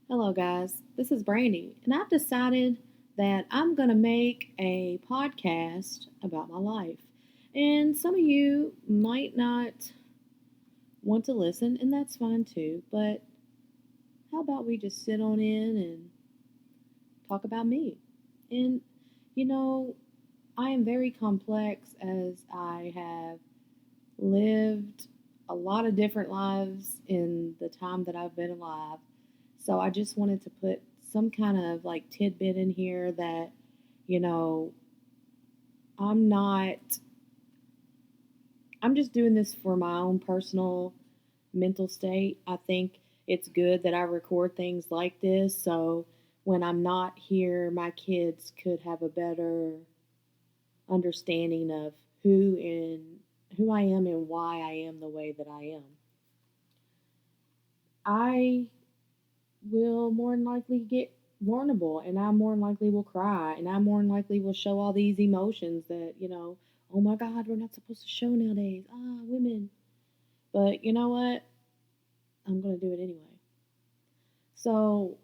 Hello, guys. This is Brandy, and I've decided that I'm going to make a podcast about my life. And some of you might not want to listen, and that's fine too. But how about we just sit on in and talk about me? And, you know, I am very complex as I have lived a lot of different lives in the time that I've been alive. So I just wanted to put some kind of like tidbit in here that, you know, I'm not, I'm just doing this for my own personal mental state. I think it's good that I record things like this. So when I'm not here, my kids could have a better understanding of who I am and why I am the way that I am. I will more than likely get vulnerable and I more than likely will cry and I more than likely will show all these emotions that, oh my God, we're not supposed to show nowadays. Ah, women. But you know what? I'm going to do it anyway. So,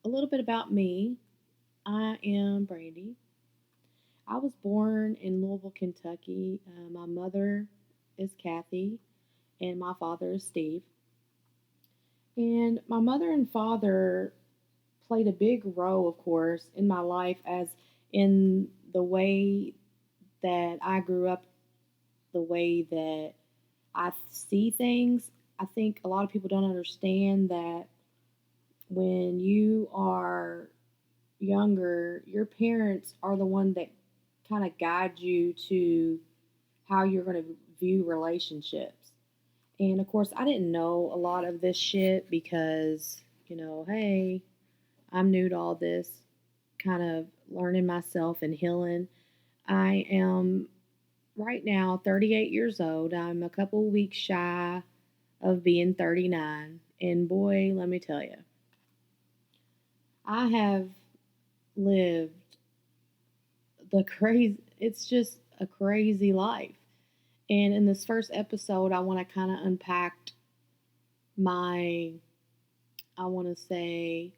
a little bit about me. I am Brandy. I was born in Louisville, Kentucky. My mother is Kathy and my father is Steve. And my mother and father played a big role, of course, in my life as in the way that I grew up, the way that I see things. I think a lot of people don't understand that when you are younger, your parents are the one that kind of guide you to how you're going to view relationships. And of course, I didn't know a lot of this shit because, hey, I'm new to all this, kind of learning myself and healing. I am right now 38 years old. I'm a couple weeks shy of being 39. And boy, let me tell you, I have lived it's just a crazy life. And in this first episode, I want to kind of unpack my, I want to say,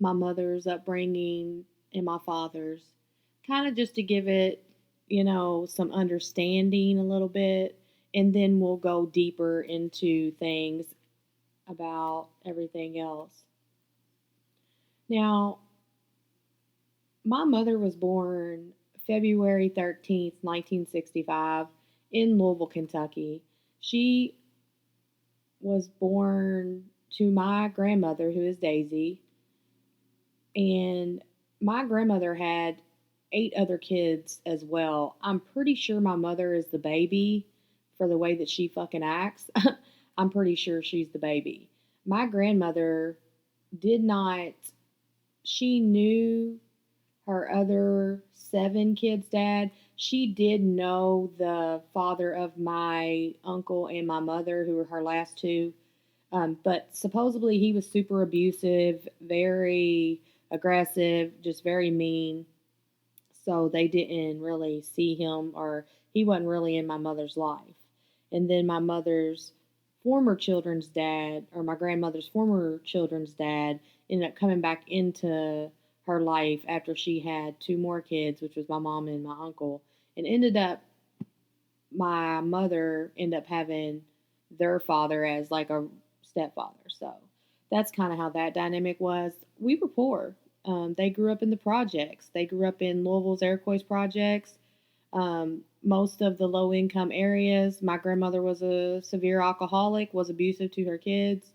my mother's upbringing and my father's, kind of just to give it, some understanding a little bit. And then we'll go deeper into things about everything else. Now, my mother was born February 13th, 1965, in Louisville, Kentucky. She was born to my grandmother, who is Daisy, and my grandmother had 8 other kids as well. I'm pretty sure my mother is the baby for the way that she fucking acts. I'm pretty sure she's the baby. My grandmother did not, she knew her other 7 kids' dad. She did know the father of my uncle and my mother, who were her last two. But supposedly he was super abusive, very aggressive, just very mean. So they didn't really see him, or he wasn't really in my mother's life. And then my mother's former children's dad, or my grandmother's former children's dad, ended up coming back into her life after she had 2 more kids, which was my mom and my uncle, and ended up my mother ended up having their father as like a stepfather. So that's kind of how that dynamic was. We were poor. They grew up in the projects. They grew up in Louisville's Iroquois projects. Most of the low income areas. My grandmother was a severe alcoholic, was abusive to her kids.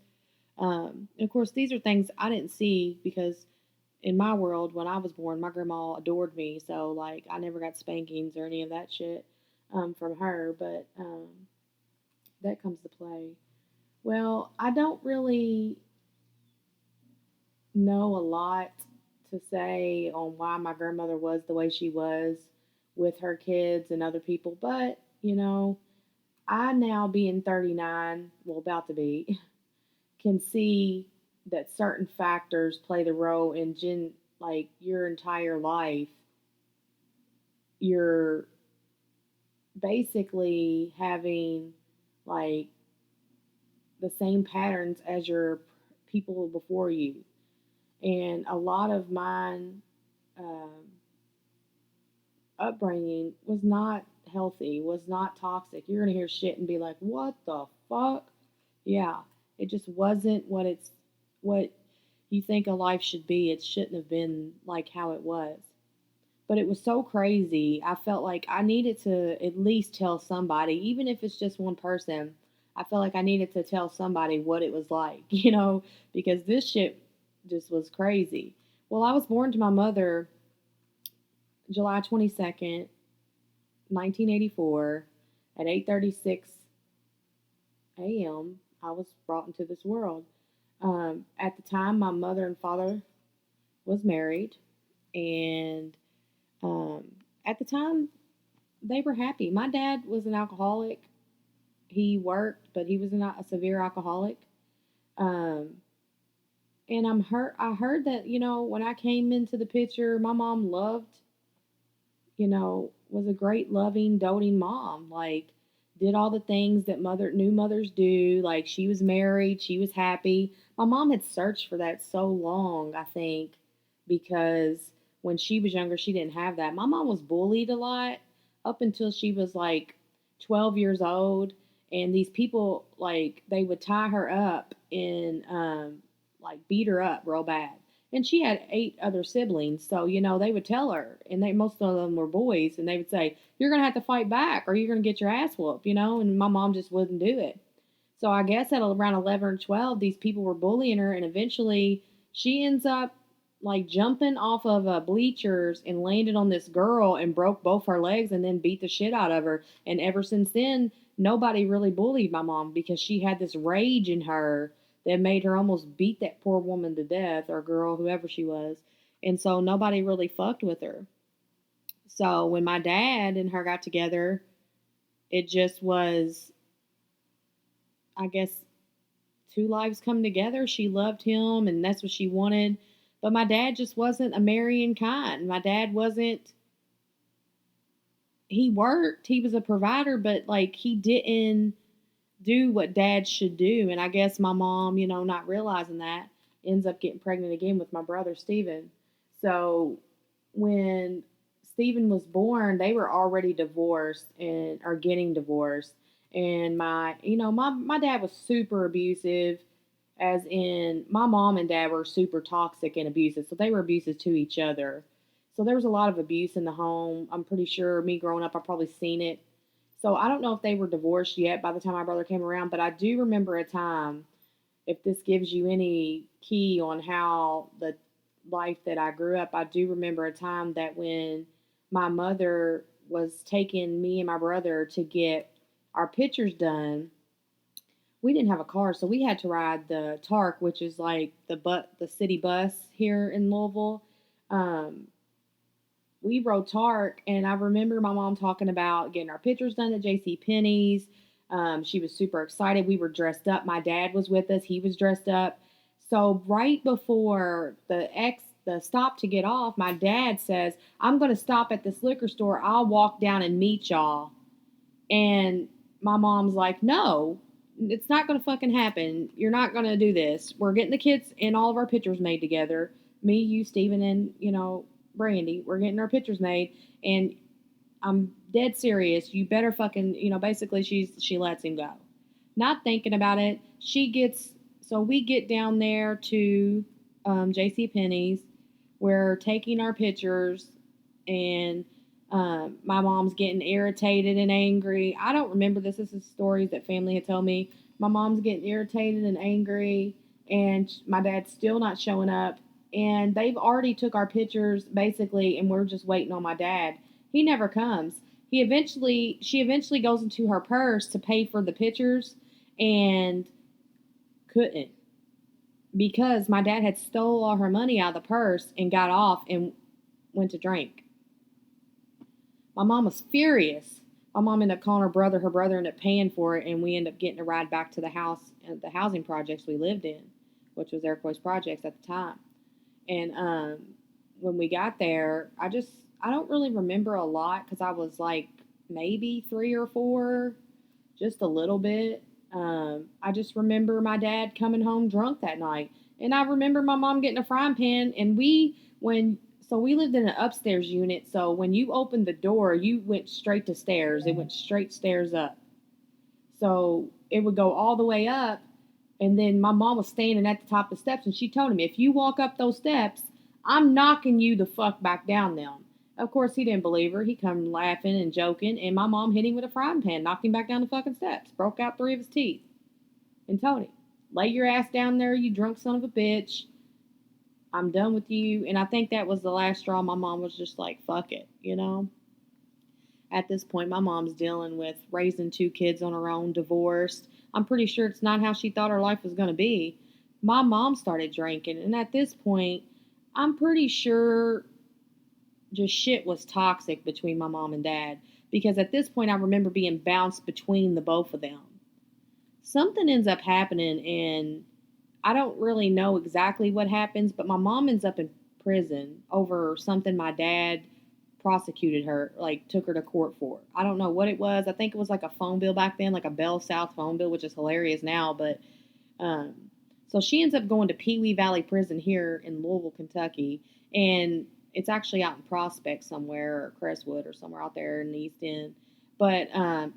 Of course, these are things I didn't see because in my world, when I was born, my grandma adored me. So, like, I never got spankings or any of that shit from her, but that comes to play. Well, I don't really know a lot to say on why my grandmother was the way she was with her kids and other people, but, I now being 39, well, about to be, can see that certain factors play the role in like your entire life. You're basically having like the same patterns as your people before you. And a lot of mine um, upbringing was not healthy, was not toxic. You're gonna hear shit and be like, "What the fuck?" Yeah, it just wasn't what you think a life should be. It shouldn't have been like how it was. But it was so crazy. I felt like I needed to at least tell somebody, even if it's just one person. I felt like I needed to tell somebody what it was like, because this shit just was crazy. Well, I was born to my mother July 22nd, 1984, at 8:36 a.m. I was brought into this world. At the time, my mother and father was married, and um, at the time, they were happy. My dad was an alcoholic. He worked, but he was not a severe alcoholic. Um, and I heard that when I came into the picture, my mom loved, was a great, loving, doting mom. Like, did all the things that new mothers do. Like, she was married, she was happy. My mom had searched for that so long, I think, because when she was younger, she didn't have that. My mom was bullied a lot up until she was like 12 years old. And these people, like, they would tie her up and, like, beat her up real bad, and she had 8 other siblings. So, they would tell her, and most of them were boys, and they would say, "You're going to have to fight back or you're going to get your ass whooped," and my mom just wouldn't do it. So I guess at around 11 or 12, these people were bullying her, and eventually she ends up like jumping off of bleachers and landed on this girl and broke both her legs and then beat the shit out of her. And ever since then, nobody really bullied my mom because she had this rage in her that made her almost beat that poor woman to death, or girl, whoever she was. And so nobody really fucked with her. So when my dad and her got together, it just was, I guess, two lives come together. She loved him and that's what she wanted. But my dad just wasn't a marrying kind. My dad wasn't, he worked, he was a provider, but like he didn't do what dads should do. And I guess my mom, not realizing that, ends up getting pregnant again with my brother Steven. So when Steven was born, they were already divorced and are getting divorced. And my dad was super abusive, as in my mom and dad were super toxic and abusive. So they were abusive to each other. So there was a lot of abuse in the home. I'm pretty sure me growing up, I've probably seen it. So I don't know if they were divorced yet by the time my brother came around, but I do remember a time, if this gives you any key on how the life that I grew up, I do remember a time that when my mother was taking me and my brother to get our pictures done, we didn't have a car, so we had to ride the Tark, which is like the city bus here in Louisville. Um, we rode Tark, and I remember my mom talking about getting our pictures done at J.C. Penney's. She was super excited. We were dressed up. My dad was with us. He was dressed up. So right before the stop to get off, my dad says, "I'm going to stop at this liquor store. I'll walk down and meet y'all." And my mom's like, "No, it's not going to fucking happen. You're not going to do this. We're getting the kids and all of our pictures made together. Me, you, Steven, and, Brandy. We're getting our pictures made. And I'm dead serious. You better fucking, basically she lets him go. Not thinking about it. So we get down there to J.C. Penney's. We're taking our pictures, and my mom's getting irritated and angry. I don't remember this. This is stories that family had told me. My mom's getting irritated and angry, and my dad's still not showing up. And they've already took our pictures basically, and we're just waiting on my dad. He never comes. She eventually goes into her purse to pay for the pictures, and couldn't, because my dad had stole all her money out of the purse and got off and went to drink. My mom was furious. My mom ended up calling her brother ended up paying for it, and we ended up getting a ride back to the house and the housing projects we lived in, which was Air Force Projects at the time. And when we got there, I don't really remember a lot because I was like maybe 3 or 4, just a little bit. I just remember my dad coming home drunk that night. And I remember my mom getting a frying pan, and we lived in an upstairs unit, so when you opened the door, you went straight to stairs. It went straight stairs up. So it would go all the way up, and then my mom was standing at the top of the steps, and she told him, if you walk up those steps, I'm knocking you the fuck back down them. Of course, he didn't believe her. He come laughing and joking, and my mom hit him with a frying pan, knocked him back down the fucking steps, broke out 3 of his teeth, and told him, lay your ass down there, you drunk son of a bitch. I'm done with you. And I think that was the last straw. My mom was just like, fuck it, you know? At this point, my mom's dealing with raising 2 kids on her own, divorced. I'm pretty sure it's not how she thought her life was going to be. My mom started drinking, and at this point, I'm pretty sure just shit was toxic between my mom and dad, because at this point, I remember being bounced between the both of them. Something ends up happening, and I don't really know exactly what happens, but my mom ends up in prison over something my dad prosecuted her, like took her to court for. I don't know what it was. I think it was like a phone bill back then, like a Bell South phone bill, which is hilarious now. But um, so she ends up going to Pee Wee Valley Prison here in Louisville, Kentucky, and it's actually out in Prospect somewhere, or Crestwood, or somewhere out there in the East End. But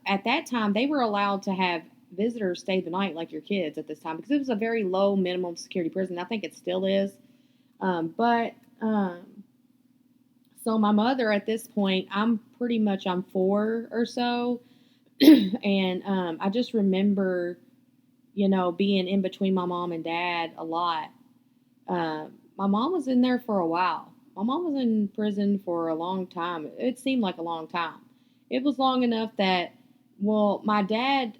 at that time, they were allowed to have visitors stay the night, like your kids at this time, because it was a very low minimum security prison. I think it still is. But so my mother at this point, I'm 4 or so, and I just remember, being in between my mom and dad a lot. My mom was in there for a while. My mom was in prison for a long time. It seemed like a long time. It was long enough that, well, my dad,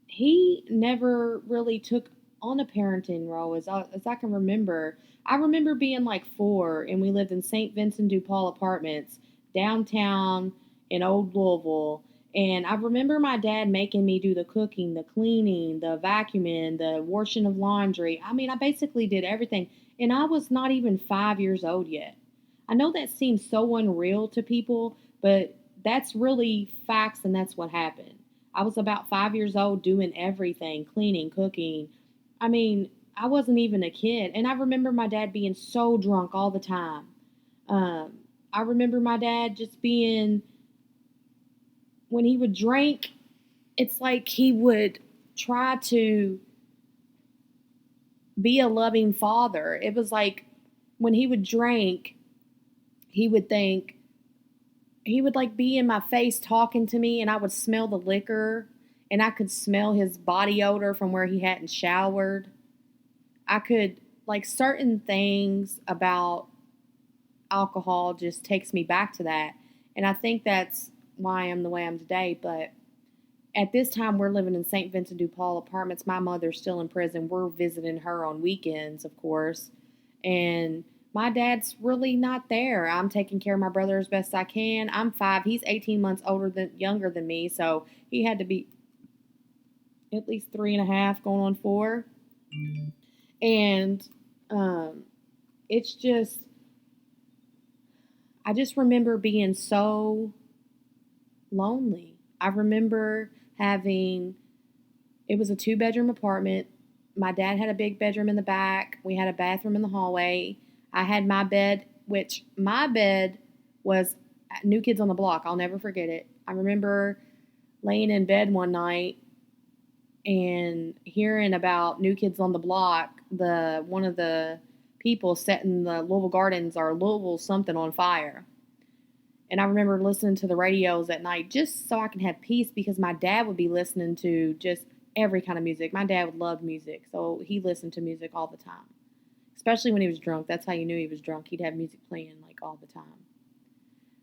he never really took on a parenting role as I can remember. I remember being like 4, and we lived in St. Vincent de Paul Apartments downtown in Old Louisville. And I remember my dad making me do the cooking, the cleaning, the vacuuming, the washing of laundry. I mean, I basically did everything. And I was not even 5 years old yet. I know that seems so unreal to people, but that's really facts, and that's what happened. I was about 5 years old doing everything, cleaning, cooking. I mean, I wasn't even a kid. And I remember my dad being so drunk all the time. Um, I remember my dad just being, when he would drink, it's like he would try to be a loving father. It was like when he would drink, he would think, he would like be in my face talking to me, and I would smell the liquor, and I could smell his body odor from where he hadn't showered. I could, like, certain things about alcohol just takes me back to that. And I think that's why I'm the way I am today. But at this time, we're living in St. Vincent de Paul Apartments. My mother's still in prison. We're visiting her on weekends, of course. And my dad's really not there. I'm taking care of my brother as best I can. I'm 5. He's 18 months younger than me. So he had to be at least 3.5, going on 4. And um, it's just, I just remember being so lonely. I remember having, it was a 2-bedroom apartment. My dad had a big bedroom in the back. We had a bathroom in the hallway. I had my bed, which my bed was New Kids on the Block. I'll never forget it. I remember laying in bed one night and hearing about New Kids on the Block, one of the people setting the Louisville Gardens or Louisville something on fire. And I remember listening to the radios at night just so I can have peace, because my dad would be listening to just every kind of music. My dad would love music, so he listened to music all the time, especially when he was drunk. That's how you knew he was drunk. He'd have music playing like all the time.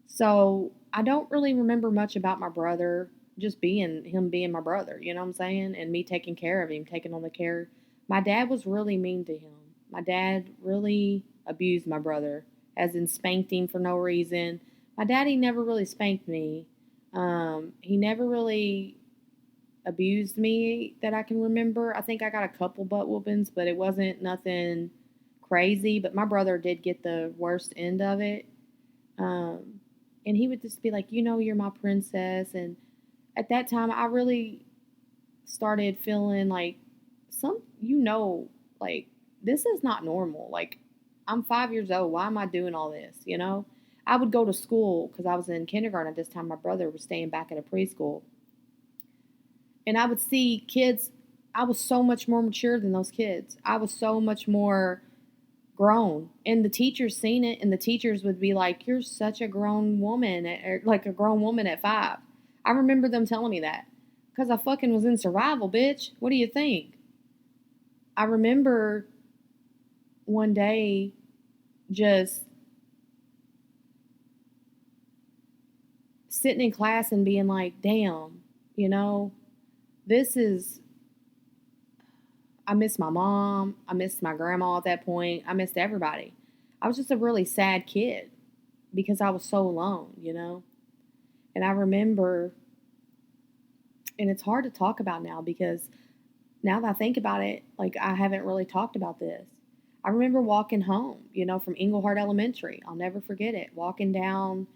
So I don't really remember much about my brother, just him being my brother, you know what I'm saying? And me taking care of him, taking on the care. My dad was really mean to him. My dad really abused my brother, as in spanked him for no reason. My daddy never really spanked me. He never really abused me that I can remember. I think I got a couple butt whoopings, but it wasn't nothing crazy. But my brother did get the worst end of it. Um, and he would just be like, you're my princess. And at that time, I really started feeling like like this is not normal. Like I'm 5 years old. Why am I doing all this? I would go to school because I was in kindergarten at this time. My brother was staying back at a preschool. And I would see kids. I was so much more mature than those kids. I was so much more grown. And the teachers seen it, and the teachers would be like, "You're such a grown woman," or like a grown woman at 5. I remember them telling me that because I fucking was in survival, bitch. What do you think? I remember one day just sitting in class and being like, damn, you know, this is, I miss my mom. I missed my grandma at that point. I missed everybody. I was just a really sad kid because I was so alone. And I remember, and it's hard to talk about now because now that I think about it, like I haven't really talked about this. I remember walking home, from Englehart Elementary. I'll never forget it. Walking down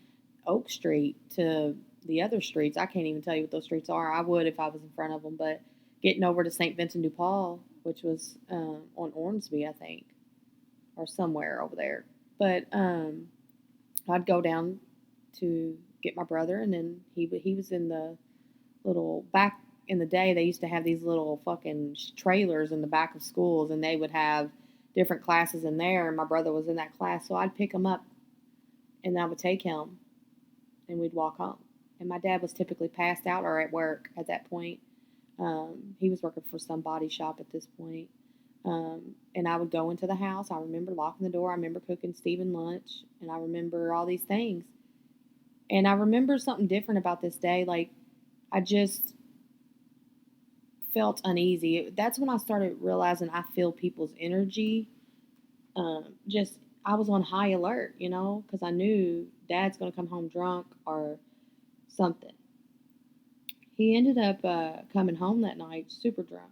Oak Street to the other streets. I can't even tell you what those streets are. I would if I was in front of them, but getting over to St. Vincent de Paul, which was on Ormsby, I think, or somewhere over there. But I'd go down to get my brother, and then he was in the little back in the day. They used to have these little fucking trailers in the back of schools, and they would have different classes in there. And my brother was in that class, so I'd pick him up, and I would take him, and we'd walk home. And my dad was typically passed out or at work at that point. He was working for some body shop at this point. And I would go into the house. I remember locking the door. I remember cooking Stephen lunch. And I remember all these things. And I remember something different about this day. Like, I just felt uneasy. That's when I started realizing I feel people's energy. I was on high alert, because I knew Dad's going to come home drunk or something. He ended up coming home that night super drunk.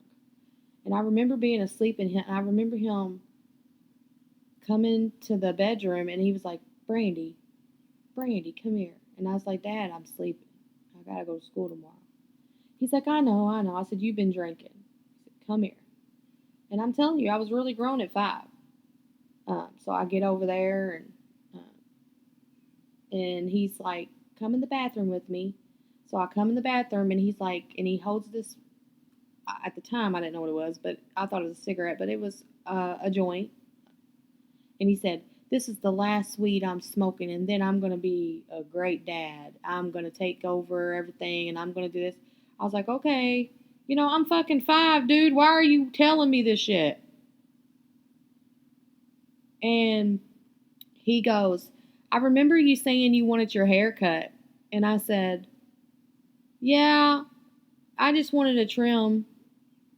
And I remember being asleep, and I remember him coming to the bedroom, and he was like, Brandy, come here. And I was like, Dad, I'm sleeping. I got to go to school tomorrow. He's like, I know. I said, you've been drinking. He said, come here. And I'm telling you, I was really grown at 5. So I get over there, and he's like, come in the bathroom with me. So I come in the bathroom, and he's like, and he holds this. At the time, I didn't know what it was, but I thought it was a cigarette, but it was a joint. And he said, this is the last weed I'm smoking, and then I'm going to be a great dad. I'm going to take over everything, and I'm going to do this. I was like, okay, I'm fucking 5, dude. Why are you telling me this shit? And he goes, I remember you saying you wanted your hair cut. And I said, yeah, I just wanted a trim,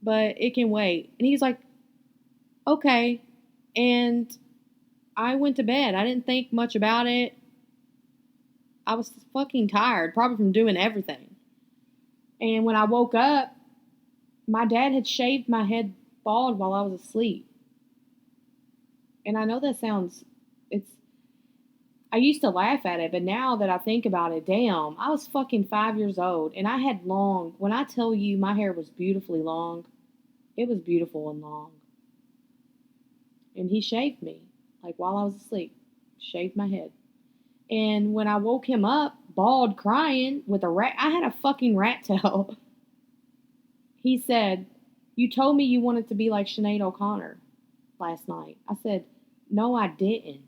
but it can wait. And he's like, okay. And I went to bed. I didn't think much about it. I was fucking tired, probably from doing everything. And when I woke up, my dad had shaved my head bald while I was asleep. And I know that I used to laugh at it, but now that I think about it, damn, I was fucking 5 years old, and I had when I tell you my hair was beautifully long, it was beautiful and long. And he shaved me, like while I was asleep, shaved my head. And when I woke him up, bald, crying, with a rat, I had a fucking rat tail. He said, you told me you wanted to be like Sinead O'Connor last night. I said, no, I didn't.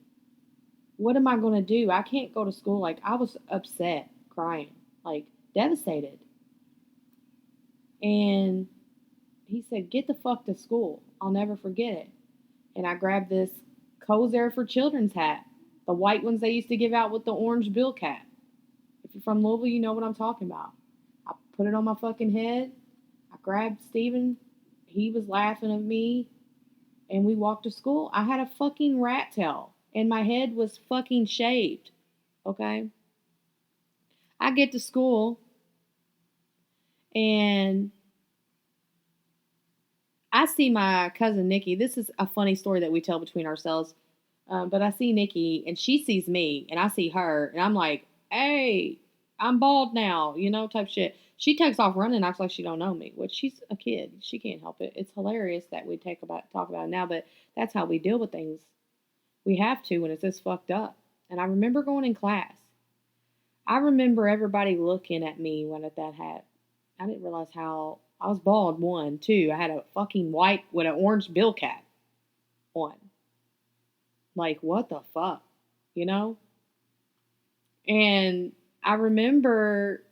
What am I going to do? I can't go to school. Like, I was upset, crying, like, devastated. And he said, get the fuck to school. I'll never forget it. And I grabbed this Cozair for Children's hat, the white ones they used to give out with the orange bill cap. If you're from Louisville, you know what I'm talking about. I put it on my fucking head. I grabbed Steven. He was laughing at me. And we walked to school. I had a fucking rat tail. And my head was fucking shaved. Okay? I get to school. And I see my cousin Nikki. This is a funny story that we tell between ourselves. But I see Nikki, and she sees me, and I see her. And I'm like, hey, I'm bald now, type shit. She takes off running, acts like she don't know me, which she's a kid. She can't help it. It's hilarious that we talk about it now, but that's how we deal with things. We have to when it's this fucked up. And I remember going in class. I remember everybody looking at me when that happened. I didn't realize how I was bald. One, two. I had a fucking white with an orange bill cap on. Like what the fuck, you know? And I remember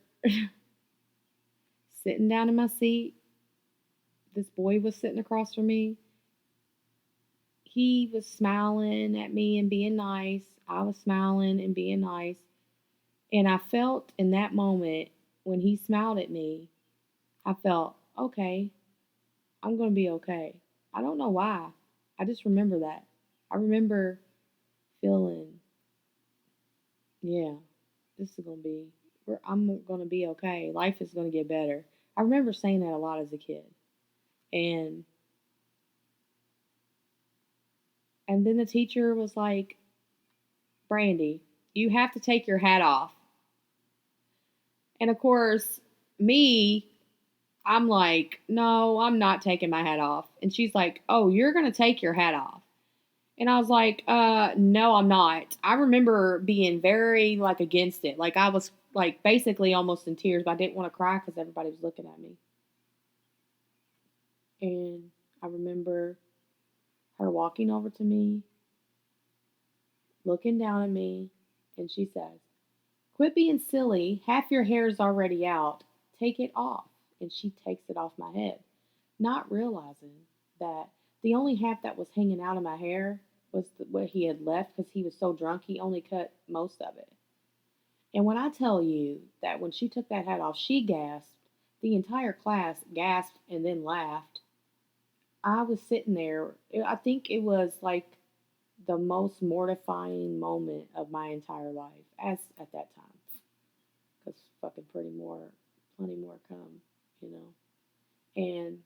sitting down in my seat. This boy was sitting across from me. He was smiling at me and being nice. I was smiling and being nice. And I felt in that moment when he smiled at me, I felt, okay, I'm going to be okay. I don't know why. I just remember that. I remember feeling, yeah, this is going to be, I'm going to be okay. Life is going to get better. I remember saying that a lot as a kid. And and then the teacher was like, Brandy, you have to take your hat off. And of course, me, I'm like, no, I'm not taking my hat off. And she's like, oh, you're going to take your hat off. And I was like, no, I'm not. I remember being very like against it. Like I was like basically almost in tears, but I didn't want to cry because everybody was looking at me. And I remember her walking over to me, looking down at me, and she says, quit being silly. Half your hair is already out. Take it off. And she takes it off my head, not realizing that the only half that was hanging out of my hair was what he had left because he was so drunk. He only cut most of it. And when I tell you that when she took that hat off, she gasped. The entire class gasped and then laughed. I was sitting there. I think it was like the most mortifying moment of my entire life, as at that time, because fucking plenty more come, you know. And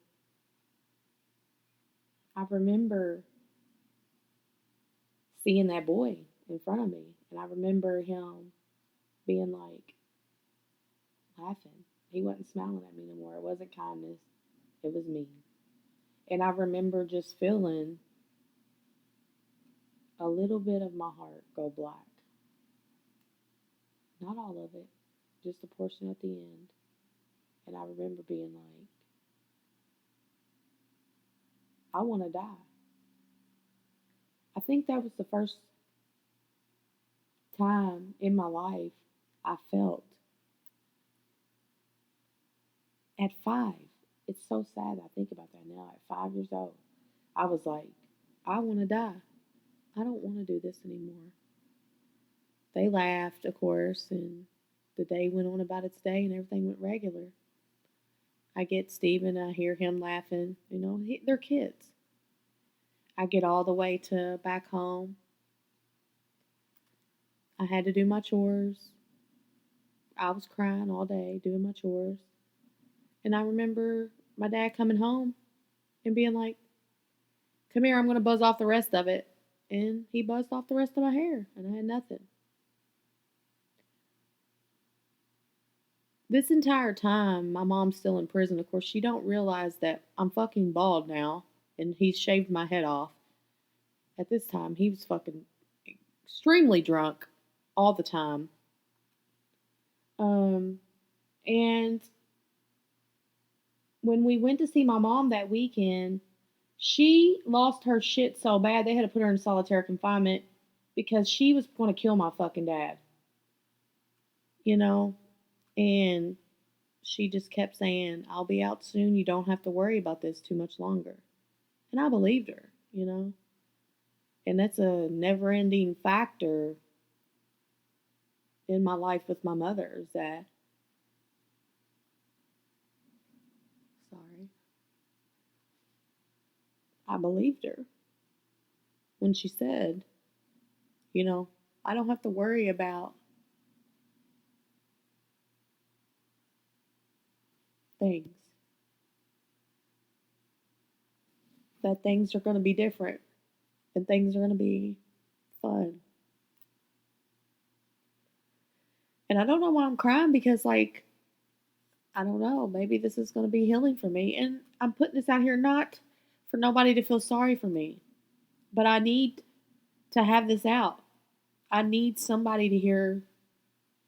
I remember seeing that boy in front of me, and I remember him being like laughing. He wasn't smiling at me no more. It wasn't kindness. It was mean. And I remember just feeling a little bit of my heart go black. Not all of it, just a portion at the end. And I remember being like, I want to die. I think that was the first time in my life I felt at 5. It's so sad I think about that now. At 5 years old, I was like, I want to die. I don't want to do this anymore. They laughed, of course, and the day went on about its day and everything went regular. I get Steven, I hear him laughing. You know, they're kids. I get all the way to back home. I had to do my chores. I was crying all day doing my chores. And I remember my dad coming home and being like, come here, I'm going to buzz off the rest of it. And he buzzed off the rest of my hair, and I had nothing. This entire time, my mom's still in prison. Of course, she don't realize that I'm fucking bald now, and he's shaved my head off. At this time, he was fucking extremely drunk all the time. Um, and when we went to see my mom that weekend, she lost her shit so bad they had to put her in solitary confinement because she was going to kill my fucking dad. You know? And she just kept saying, I'll be out soon. You don't have to worry about this too much longer. And I believed her, you know? And that's a never ending factor in my life with my mother is that, sorry, I believed her when she said, you know, I don't have to worry about things, that things are going to be different and things are going to be fun. And I don't know why I'm crying because, like, I don't know, maybe this is going to be healing for me. And I'm putting this out here not for nobody to feel sorry for me, but I need to have this out. I need somebody to hear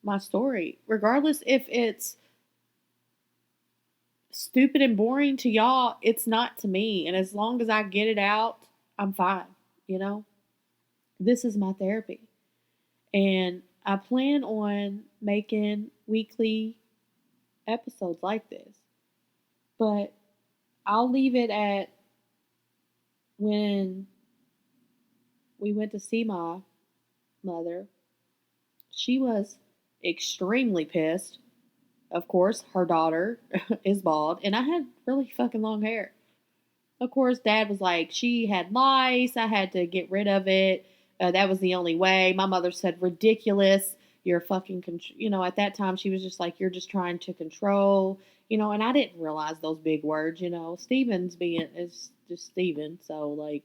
my story, regardless if it's stupid and boring to y'all, it's not to me. And as long as I get it out, I'm fine. You know, this is my therapy. And I plan on making weekly episodes like this. But I'll leave it at when we went to see my mother. She was extremely pissed. Of course, her daughter is bald, and I had really fucking long hair. Of course, Dad was like, she had lice. I had to get rid of it. That was the only way. My mother said, ridiculous. You're fucking, at that time, she was just like, you're just trying to control, and I didn't realize those big words, Steven's is just Steven. So, like,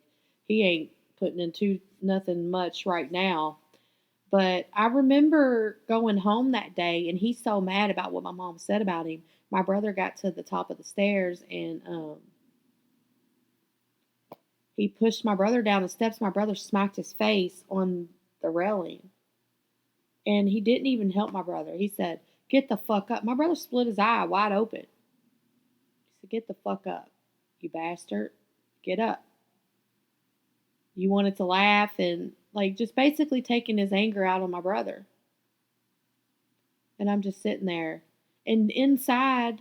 he ain't putting into nothing much right now. But I remember going home that day, and he's so mad about what my mom said about him. My brother got to the top of the stairs, and he pushed my brother down the steps. My brother smacked his face on the railing. And he didn't even help my brother. He said, get the fuck up. My brother split his eye wide open. He said, get the fuck up, you bastard. Get up. You wanted to laugh and, like, just basically taking his anger out on my brother. And I'm just sitting there. And inside,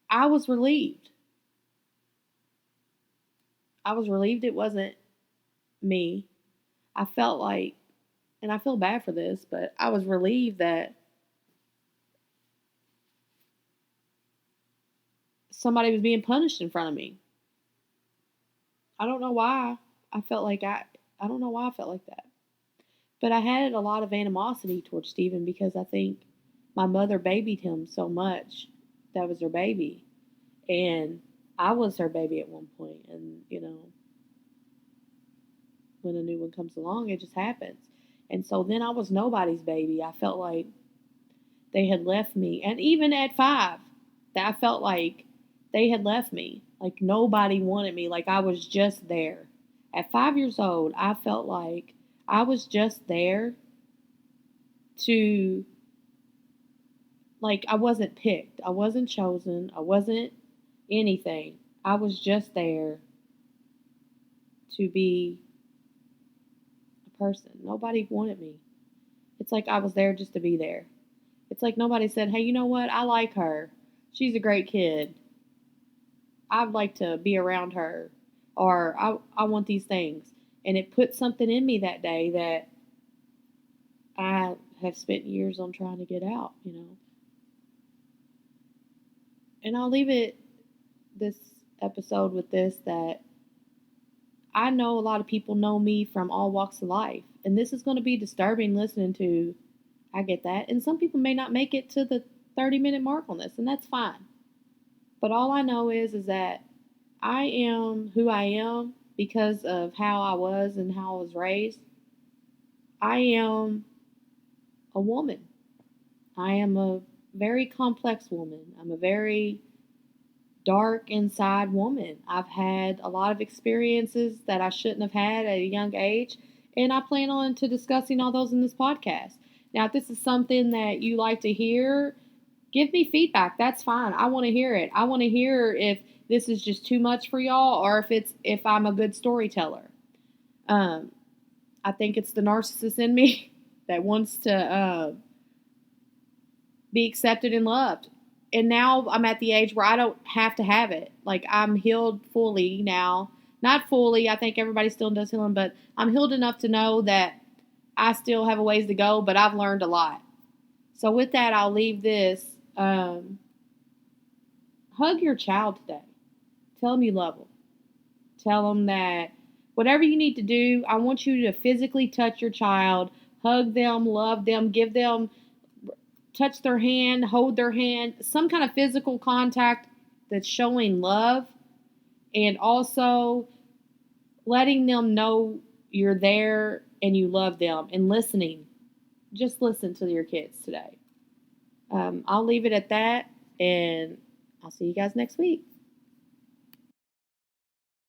I was relieved. I was relieved it wasn't me. I felt like, and I feel bad for this, but I was relieved that somebody was being punished in front of me. I don't know why I felt like I don't know why I felt like that. But I had a lot of animosity towards Stephen because I think my mother babied him so much. That was her baby. And I was her baby at one point. And, when a new one comes along, it just happens. And so then I was nobody's baby. I felt like they had left me. And even at 5, I felt like they had left me. Like nobody wanted me. Like I was just there. At 5 years old, I felt like I was just there to, like, I wasn't picked. I wasn't chosen. I wasn't anything. I was just there to be a person. Nobody wanted me. It's like I was there just to be there. It's like nobody said, hey, you know what? I like her. She's a great kid. I'd like to be around her. Or I want these things. And it put something in me that day that I have spent years on trying to get out, And I'll leave it this episode with this, that I know a lot of people know me from all walks of life. And this is going to be disturbing listening to. I get that. And some people may not make it to the 30-minute mark on this, and that's fine. But all I know is that I am who I am because of how I was and how I was raised. I am a woman. I am a very complex woman. I'm a very dark inside woman. I've had a lot of experiences that I shouldn't have had at a young age, and I plan on to discussing all those in this podcast. Now, if this is something that you like to hear, give me feedback. That's fine. I want to hear it. I want to hear if this is just too much for y'all or if I'm a good storyteller. I think it's the narcissist in me that wants to be accepted and loved. And now I'm at the age where I don't have to have it. Like, I'm healed fully now. Not fully. I think everybody still does healing, but I'm healed enough to know that I still have a ways to go, but I've learned a lot. So with that, I'll leave this. Hug your child today. Tell them you love them. Tell them that whatever you need to do, I want you to physically touch your child, hug them, love them, give them, touch their hand, hold their hand, some kind of physical contact that's showing love, and also letting them know you're there and you love them, and listening. Just listen to your kids today. I'll leave it at that, and I'll see you guys next week.